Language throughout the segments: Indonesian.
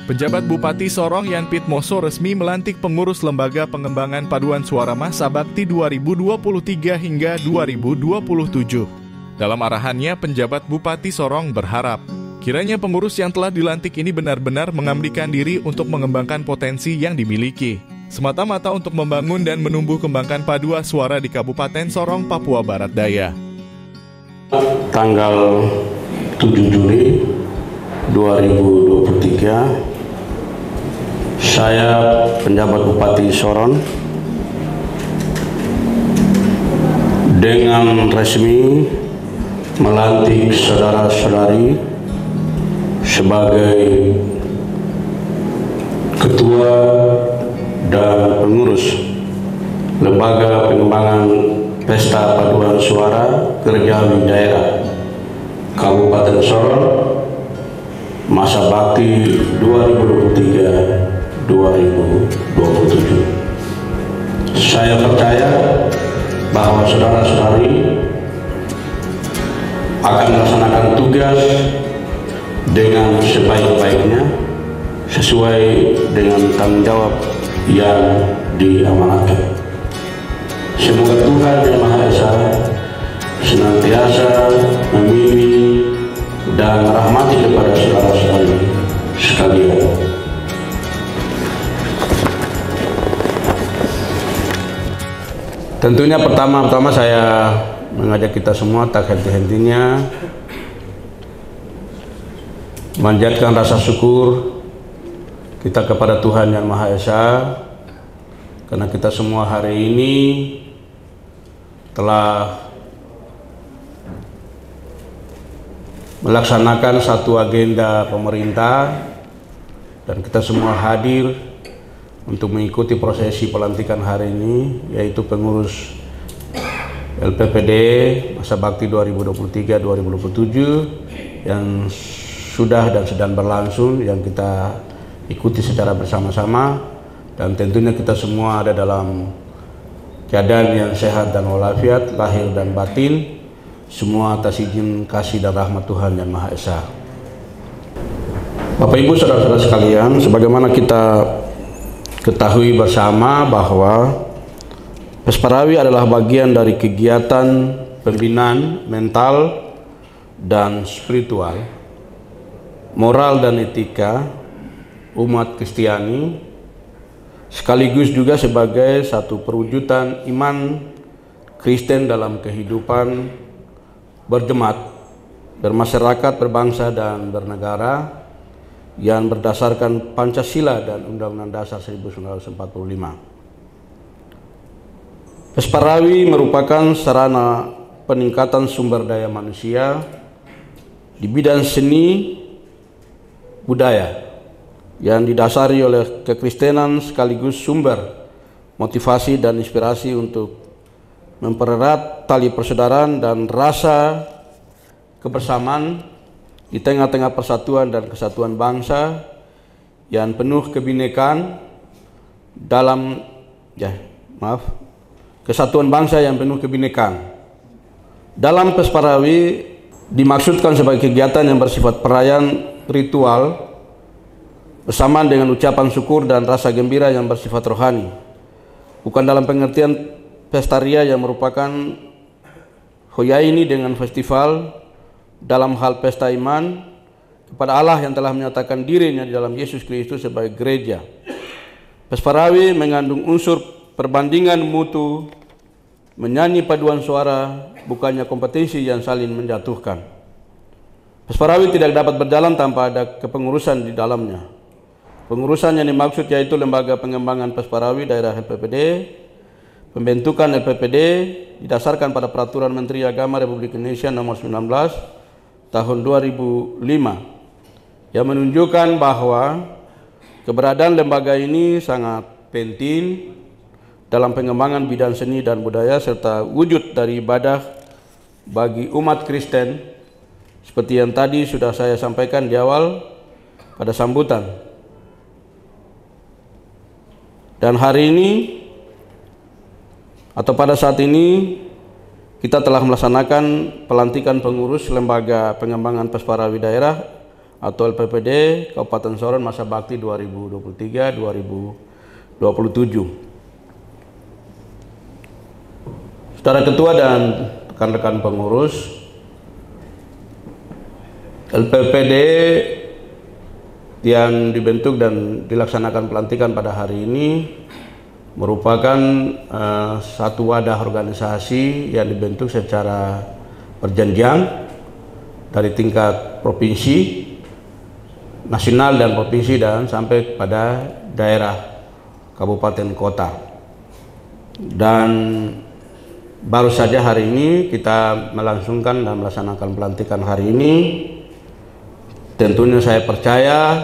Penjabat Bupati Sorong Yan Pitmoso resmi melantik pengurus Lembaga Pengembangan Paduan Suara Masa Bakti 2023 hingga 2027. Dalam arahannya, penjabat Bupati Sorong berharap kiranya pengurus yang telah dilantik ini benar-benar mengabdikan diri untuk mengembangkan potensi yang dimiliki, semata-mata untuk membangun dan menumbuh kembangkan paduan suara di Kabupaten Sorong, Papua Barat Daya. Tanggal 7 Juli 2023, saya penjabat Bupati Sorong dengan resmi melantik saudara-saudari sebagai ketua dan pengurus Lembaga Pengembangan Pesta Paduan Suara Kerjawi Daerah Kabupaten Sorong masa bakti 2023-2027. Saya percaya bahwa saudara-saudari akan melaksanakan tugas dengan sebaik-baiknya sesuai dengan tanggung jawab yang diamanatkan. Semoga Tuhan Yang Maha Esa senantiasa membimbing dan merahmati kepada saudara-saudari sekalian. Tentunya pertama-tama saya mengajak kita semua tak henti-hentinya memanjatkan rasa syukur kita kepada Tuhan Yang Maha Esa karena kita semua hari ini telah melaksanakan satu agenda pemerintah dan kita semua hadir untuk mengikuti prosesi pelantikan hari ini, yaitu pengurus LPPD masa bakti 2023-2027 yang sudah dan sedang berlangsung, yang kita ikuti secara bersama-sama, dan tentunya kita semua ada dalam keadaan yang sehat dan walafiat lahir dan batin, semua atas izin kasih dan rahmat Tuhan Yang Maha Esa. Bapak Ibu saudara-saudara sekalian, sebagaimana kita ketahui bersama bahwa Pesparawi adalah bagian dari kegiatan pembinaan mental dan spiritual, moral dan etika umat Kristiani, sekaligus juga sebagai satu perwujudan iman Kristen dalam kehidupan berjemaat, bermasyarakat, berbangsa dan bernegara yang berdasarkan Pancasila dan Undang-Undang Dasar 1945. Pesparawi merupakan sarana peningkatan sumber daya manusia di bidang seni budaya yang didasari oleh kekristenan sekaligus sumber motivasi dan inspirasi untuk mempererat tali persaudaraan dan rasa kebersamaan di tengah-tengah persatuan dan kesatuan bangsa yang penuh kebinekaan kesatuan bangsa yang penuh kebinekaan. Dalam Pesparawi dimaksudkan sebagai kegiatan yang bersifat perayaan ritual bersamaan dengan ucapan syukur dan rasa gembira yang bersifat rohani, bukan dalam pengertian pestaria yang merupakan hoyaini dengan festival dalam hal pesta iman kepada Allah yang telah menyatakan dirinya di dalam Yesus Kristus sebagai gereja. Pesparawi mengandung unsur perbandingan mutu, menyanyi paduan suara, bukannya kompetisi yang saling menjatuhkan. Pesparawi tidak dapat berjalan tanpa ada kepengurusan di dalamnya. Pengurusan yang dimaksud yaitu Lembaga Pengembangan Pesparawi Daerah LPPD. Pembentukan LPPD didasarkan pada Peraturan Menteri Agama Republik Indonesia Nomor 19 Tahun 2005 yang menunjukkan bahwa keberadaan lembaga ini sangat penting dalam pengembangan bidang seni dan budaya serta wujud dari ibadah bagi umat Kristen seperti yang tadi sudah saya sampaikan di awal pada sambutan. Dan hari ini atau pada saat ini kita telah melaksanakan pelantikan pengurus Lembaga Pengembangan Pesparawi Daerah atau LPPD Kabupaten Sorong masa bakti 2023-2027. Saudara Ketua dan rekan-rekan pengurus, LPPD yang dibentuk dan dilaksanakan pelantikan pada hari ini merupakan satu wadah organisasi yang dibentuk secara berjenjang dari tingkat provinsi, nasional dan provinsi, dan sampai pada daerah kabupaten kota. Dan baru saja hari ini kita melangsungkan dan melaksanakan pelantikan hari ini. Tentunya saya percaya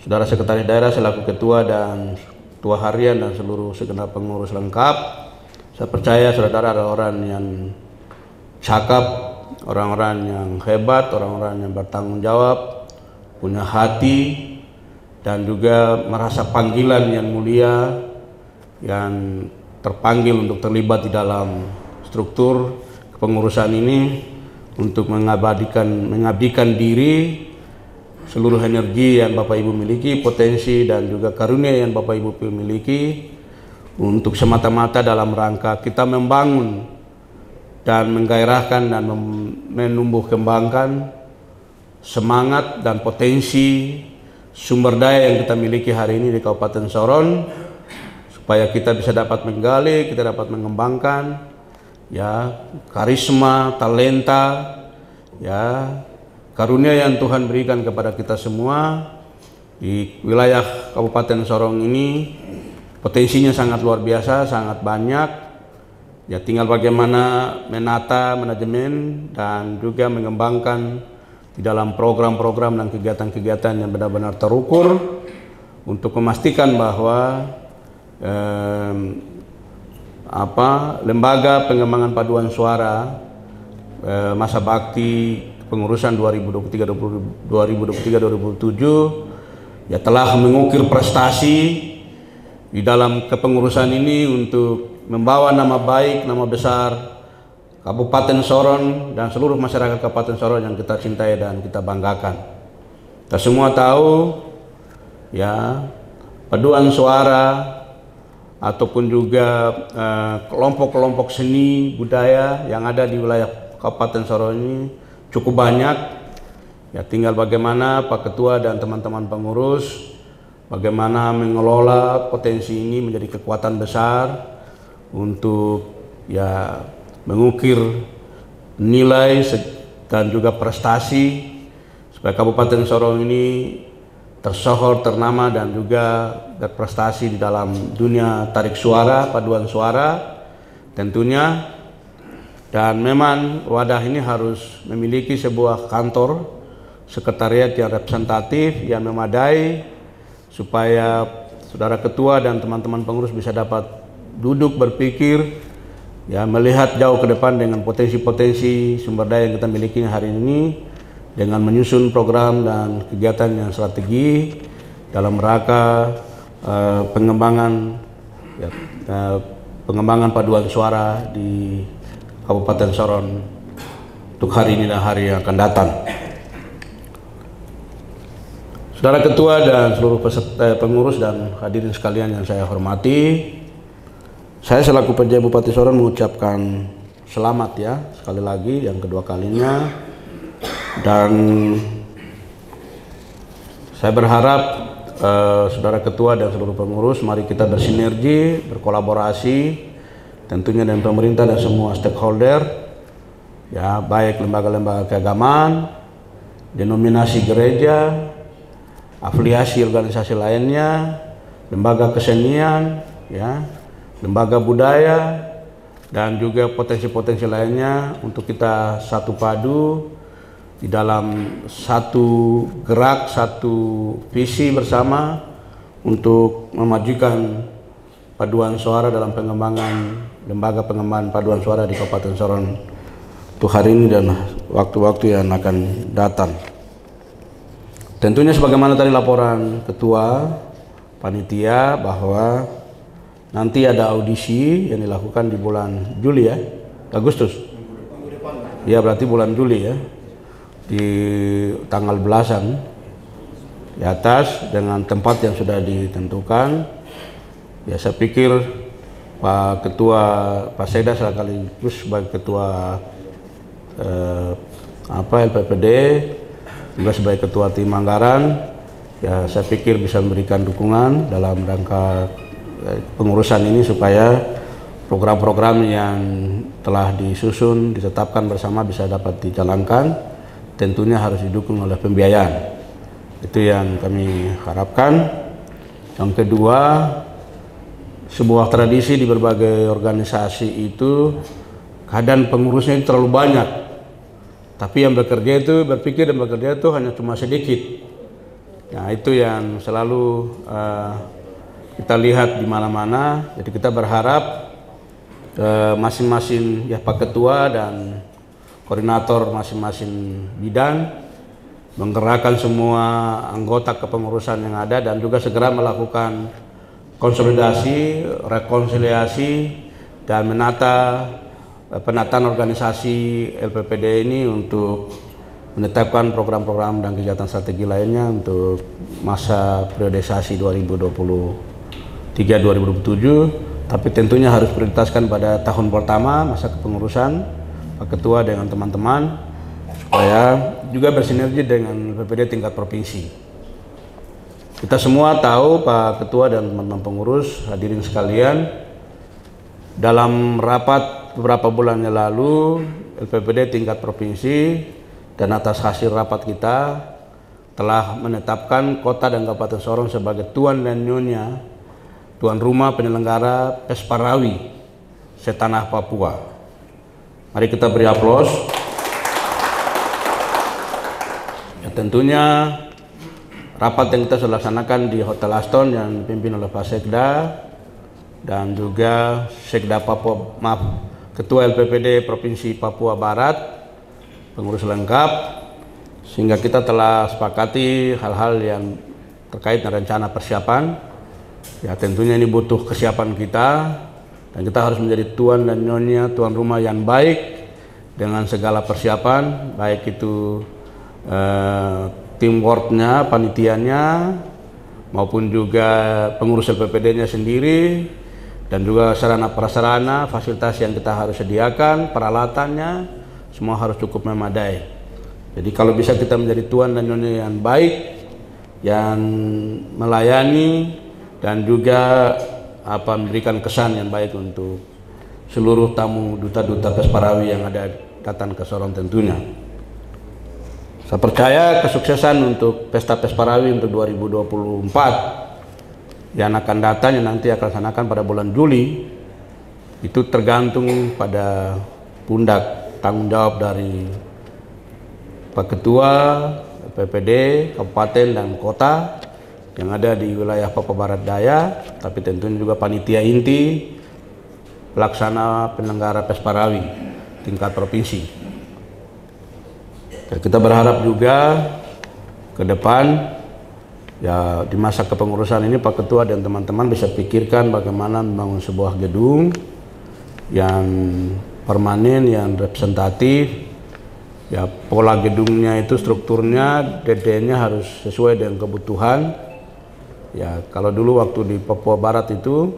Saudara Sekretaris Daerah selaku Ketua dan Ketua Harian dan seluruh segenap pengurus lengkap, saya percaya saudara adalah orang yang cakap, orang-orang yang hebat, orang-orang yang bertanggung jawab, punya hati, dan juga merasa panggilan yang mulia, yang terpanggil untuk terlibat di dalam struktur kepengurusan ini untuk mengabdikan diri, seluruh energi yang Bapak Ibu miliki, potensi dan juga karunia yang Bapak Ibu miliki, untuk semata-mata dalam rangka kita membangun dan menggairahkan dan menumbuh kembangkan semangat dan potensi sumber daya yang kita miliki hari ini di Kabupaten Sorong, supaya kita bisa dapat menggali, kita dapat mengembangkan ya karisma, talenta, ya karunia yang Tuhan berikan kepada kita semua di wilayah Kabupaten Sorong ini. Potensinya sangat luar biasa, sangat banyak. Ya tinggal bagaimana menata manajemen dan juga mengembangkan di dalam program-program dan kegiatan-kegiatan yang benar-benar terukur untuk memastikan bahwa lembaga pengembangan paduan suara masa bakti pengurusan 2023-2027 ya telah mengukir prestasi di dalam kepengurusan ini untuk membawa nama baik, nama besar Kabupaten Sorong dan seluruh masyarakat Kabupaten Sorong yang kita cintai dan kita banggakan. Kita semua tahu ya paduan suara ataupun juga kelompok-kelompok seni budaya yang ada di wilayah Kabupaten Sorong ini cukup banyak. Ya tinggal bagaimana Pak Ketua dan teman-teman pengurus bagaimana mengelola potensi ini menjadi kekuatan besar untuk ya mengukir nilai dan juga prestasi supaya Kabupaten Sorong ini tersohor, ternama dan juga berprestasi di dalam dunia tarik suara, paduan suara tentunya. Dan memang wadah ini harus memiliki sebuah kantor sekretariat yang representatif, yang memadai, supaya saudara ketua dan teman-teman pengurus bisa dapat duduk berpikir, ya melihat jauh ke depan dengan potensi-potensi sumber daya yang kita miliki hari ini, dengan menyusun program dan kegiatan yang strategi dalam rangka pengembangan paduan suara di Kabupaten Sorong untuk hari ini dan hari yang akan datang. Saudara Ketua dan seluruh peserta pengurus dan hadirin sekalian yang saya hormati, saya selaku PJ Bupati Sorong mengucapkan selamat ya sekali lagi yang kedua kalinya, dan saya berharap saudara Ketua dan seluruh pengurus mari kita bersinergi, berkolaborasi tentunya dengan pemerintah dan semua stakeholder, ya baik lembaga-lembaga keagamaan, denominasi gereja, afiliasi organisasi lainnya, lembaga kesenian, ya, lembaga budaya, dan juga potensi-potensi lainnya untuk kita satu padu di dalam satu gerak, satu visi bersama untuk memajukan paduan suara dalam pengembangan lembaga pengembangan paduan suara di Kabupaten Sorong untuk hari ini dan waktu-waktu yang akan datang. Tentunya sebagaimana tadi laporan Ketua Panitia bahwa nanti ada audisi yang dilakukan di bulan Juli ya, Agustus. Ya berarti bulan Juli ya. di tanggal belasan di atas dengan tempat yang sudah ditentukan. Ya, saya pikir Pak Ketua, Pak Sekda sekaligus sebagai Ketua LPPD, juga sebagai Ketua Tim Anggaran, ya saya pikir bisa memberikan dukungan dalam rangka pengurusan ini supaya program-program yang telah disusun, ditetapkan bersama bisa dapat dijalankan. Tentunya harus didukung oleh pembiayaan. Itu yang kami harapkan. Yang kedua, sebuah tradisi di berbagai organisasi itu kadang pengurusnya itu terlalu banyak, tapi yang bekerja itu berpikir dan bekerja itu hanya cuma sedikit. Nah, itu yang selalu kita lihat di mana-mana. Jadi kita berharap masing-masing ya Pak Ketua dan koordinator masing-masing bidang menggerakkan semua anggota kepengurusan yang ada dan juga segera melakukan konsolidasi, rekonsiliasi, dan penataan organisasi LPPD ini untuk menetapkan program-program dan kegiatan strategi lainnya untuk masa priorisasi 2023-2027. Tapi tentunya harus prioritaskan pada tahun pertama masa kepengurusan Pak Ketua dengan teman-teman supaya juga bersinergi dengan LPPD tingkat provinsi. Kita semua tahu Pak Ketua dan teman-teman pengurus, hadirin sekalian, dalam rapat beberapa bulan yang lalu LPPD tingkat provinsi dan atas hasil rapat kita telah menetapkan Kota dan Kabupaten Sorong sebagai tuan dan nyonya tuan rumah penyelenggara PES Parawi setanah Papua. Mari kita beri aplaus. Ya, tentunya rapat yang kita sudah laksanakan di Hotel Aston yang dipimpin oleh Pak Sekda dan juga Sekda Papua, Ketua LPPD Provinsi Papua Barat, pengurus lengkap, sehingga kita telah sepakati hal-hal yang terkait dengan rencana persiapan. Ya, tentunya ini butuh kesiapan kita dan kita harus menjadi tuan dan nyonya tuan rumah yang baik dengan segala persiapan, baik itu teamworknya, panitianya, maupun juga pengurus LPPD-nya sendiri, dan juga sarana prasarana, fasilitas yang kita harus sediakan, peralatannya, semua harus cukup memadai. Jadi kalau bisa kita menjadi tuan dan nyonya yang baik, yang melayani, dan juga memberikan kesan yang baik untuk seluruh tamu duta-duta PES Parawi yang ada datang ke Sorong tentunya. Saya percaya kesuksesan untuk Pesta PES Parawi untuk 2024 yang akan datang, yang nanti akan dilaksanakan pada bulan Juli, itu tergantung pada pundak tanggung jawab dari Pak Ketua PPD Kabupaten dan Kota yang ada di wilayah Papua Barat Daya, tapi tentunya juga panitia inti pelaksana penyelenggara PES Parawi tingkat provinsi. Kita berharap juga ke depan ya di masa kepengurusan ini Pak Ketua dan teman-teman bisa pikirkan bagaimana membangun sebuah gedung yang permanen, yang representatif. Ya, pola gedungnya itu strukturnya, DD-nya harus sesuai dengan kebutuhan. Ya, kalau dulu waktu di Papua Barat itu,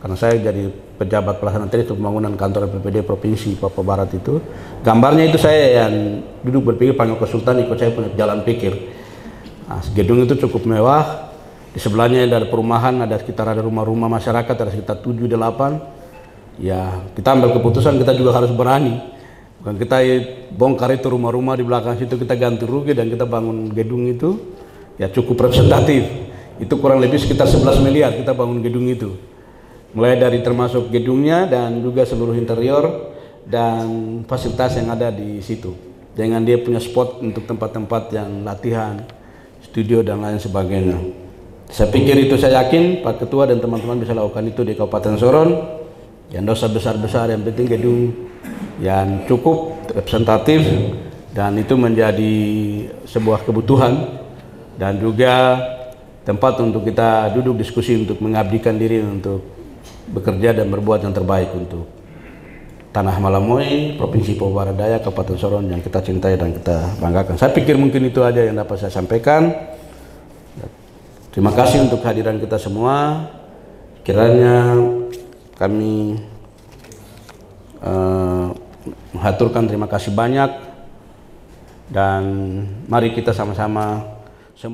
karena saya jadi pejabat pelaksana teknis pembangunan kantor LPPD Provinsi Papua Barat itu, gambarnya itu saya yang duduk berpikir, panggil konsultan ikut saya punya jalan pikir. Nah, gedung itu cukup mewah, di sebelahnya ada perumahan, ada rumah-rumah masyarakat, ada sekitar 7-8. Ya, kita ambil keputusan, kita juga harus berani. Bukan kita bongkar itu rumah-rumah di belakang situ, kita ganti rugi dan kita bangun gedung itu, ya cukup representatif. Itu kurang lebih sekitar 11 miliar kita bangun gedung itu. Mulai dari termasuk gedungnya dan juga seluruh interior dan fasilitas yang ada di situ. Dengan dia punya spot untuk tempat-tempat yang latihan, studio dan lain sebagainya. Saya pikir itu, saya yakin Pak Ketua dan teman-teman bisa lakukan itu di Kabupaten Sorong. Yang dosa besar-besar, yang penting gedung yang cukup representatif dan itu menjadi sebuah kebutuhan dan juga tempat untuk kita duduk diskusi untuk mengabdikan diri untuk bekerja dan berbuat yang terbaik untuk Tanah Malamoy, Provinsi Papua Barat Daya, Kabupaten Sorong yang kita cintai dan kita banggakan. Saya pikir mungkin itu aja yang dapat saya sampaikan. Terima kasih untuk kehadiran kita semua. Kiranya kami mengaturkan terima kasih banyak dan mari kita sama-sama semua